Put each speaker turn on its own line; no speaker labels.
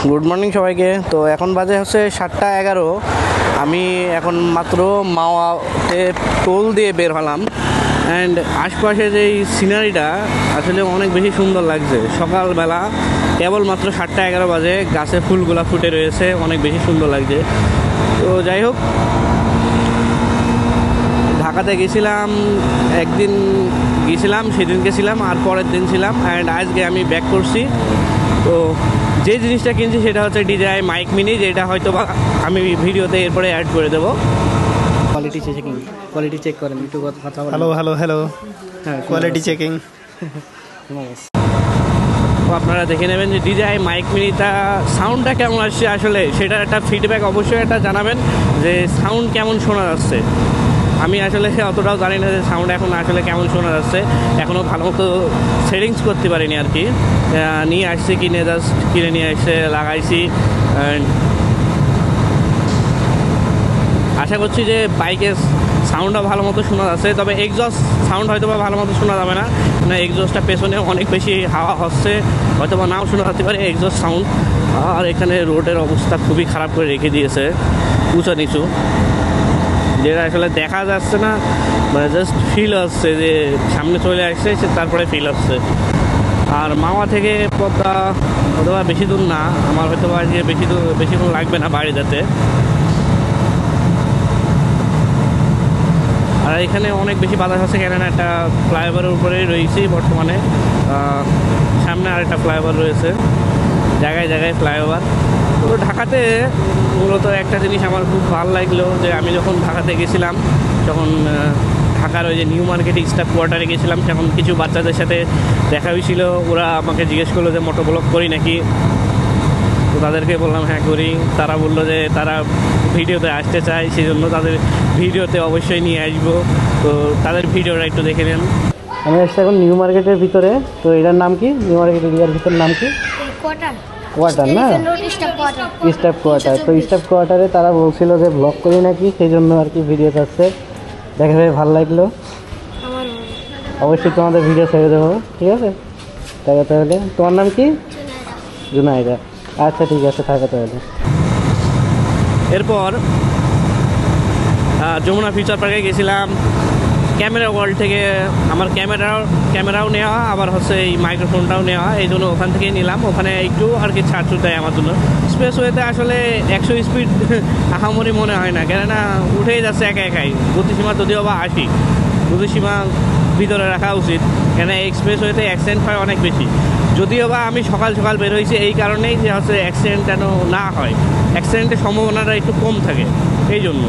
Good morning সবাইকে। তো এখন বাজে হচ্ছে 7:11। আমি এখন মাত্র মাওয়াতে টোল দিয়ে বের হলাম। অ্যান্ড আশপাশে যে সিনারিটা আসলে অনেক বেশি সুন্দর লাগছে। সকালবেলা কেবলমাত্র 7:11 বাজে, গাছে ফুলগুলা ফুটে রয়েছে, অনেক বেশি সুন্দর লাগছে। তো যাই হোক, ঢাকাতে গেছিলাম, একদিন গেছিলাম, সেদিনকে ছিলাম, আর পরের দিন ছিলাম। অ্যান্ড আজকে আমি ব্যাক করছি। তো যে জিনিসটা কিনছি সেটা হচ্ছে DJI মাইক মিনি, যেটা হয়তো বা আমি ভিডিওতে এরপরে অ্যাড করে দেবো।
কোয়ালিটি চেক করেন একটু কথা বলেন।
হ্যালো
হ্যাঁ,
কোয়ালিটি চেকিং।
তো আপনারা দেখে নেবেন যে DJI মাইক মিনিটা সাউন্ডটা কেমন আসছে, আসলে সেটার একটা ফিডব্যাক অবশ্যই একটা জানাবেন যে সাউন্ড কেমন শোনা যাচ্ছে। আমি আসলে অতটাও জানি না যে সাউন্ড এখন আসলে কেমন শোনা যাচ্ছে, এখনও ভালো মতো সেটিংস করতে পারিনি আর কি। নিয়ে আসছি, কিনে নিয়ে এসে লাগাইছি। আশা করছি যে বাইকের সাউন্ডটা ভালো মতো শোনা যাচ্ছে, তবে এক্সজস্ট সাউন্ড হয়তো বা ভালো মতো শোনা যাবে না, মানে এক্সজস্টটা পেছনে অনেক বেশি হাওয়া হচ্ছে, হয়তো বা নাও শোনা যেতে পারে এক্সজস্ট সাউন্ড। আর এখানে রোডের অবস্থা খুবই খারাপ করে রেখে দিয়েছে, উঁচা নিচু, যেটা আসলে দেখা যাচ্ছে না, মানে জাস্ট ফিল হচ্ছে যে সামনে চলে আসছে, তারপরে ফিল হচ্ছে। আর মাওয়া থেকে পদ্মা অথবা বেশি দূর না, আমার হয়তো বা বেশিক্ষণ লাগবে না বাড়ি যেতে। আর এখানে অনেক বেশি বাতাস আছে, কেননা একটা ফ্লাইওভারের উপরেই রয়েছি বর্তমানে। সামনে আরেকটা ফ্লাইওভার রয়েছে, জায়গায় জায়গায় ফ্লাইওভার। তো ঢাকাতে মূলত একটা জিনিস আমার খুব ভালো লাগলো, যে আমি যখন ঢাকাতে গেছিলাম, তখন ঢাকার ওই যে নিউ মার্কেটে স্টাফ কোয়ার্টারে গেছিলাম, তখন কিছু বাচ্চাদের সাথে দেখা হয়েছিল। ওরা আমাকে জিজ্ঞেস করলো যে মোটো ব্লগ করি নাকি। তো তাদেরকে বললাম হ্যাঁ করি। তারা বললো যে তারা ভিডিওতে আসতে চায়, সেই জন্য তাদের ভিডিওতে অবশ্যই নিয়ে আসবো। তো তাদের ভিডিওটা একটু দেখে নেন।
আমি আসছি এখন নিউ মার্কেটের ভিতরে। তো এটার নাম কি? নিউ মার্কেট এরিয়ার ভিতর নাম কি? কোয়ার্টার না, স্টাফ কোয়ার্টার। তো স্টাফ কোয়ার্টারে তারা বলছিল যে ব্লগ করি নাকি, সেই জন্য আর কি ভিডিও আসছে। দেখে ভেবে ভালো লাগলো, অবশ্যই তোমাদের ভিডিও ছেড়ে দেবো, ঠিক আছে? দেখো তাহলে, তোমার নাম কি? জুনাইদা। আচ্ছা ঠিক আছে, থাকো তাহলে।
এরপর যমুনা ফিউচার পার্কে গেছিলাম। ক্যামেরা ওয়ার্ল্ড থেকে আমার ক্যামেরাও নেওয়া, আবার হচ্ছে এই মাইক্রোফোনটাও নেওয়া, এই জন্য ওখান থেকেই নিলাম। ওখানে একটু আর কি ছাড় দেয় আমার জন্য। স্পেসওয়েতে আসলে 100 স্পিড আহামরি মনে হয় না, কেননা উঠেই যাচ্ছে একাই। গতিসীমা যদিও বা 80, গতিসীমা ভিতরে রাখা উচিত, কেন এক্সপ্রেসওয়েতে অ্যাক্সিডেন্ট হয় অনেক বেশি। যদিও বা আমি সকাল সকাল বের হয়েছি এই কারণেই যে হচ্ছে অ্যাক্সিডেন্ট যেন না হয়, অ্যাক্সিডেন্টের সম্ভাবনাটা একটু কম থাকে, এই জন্য।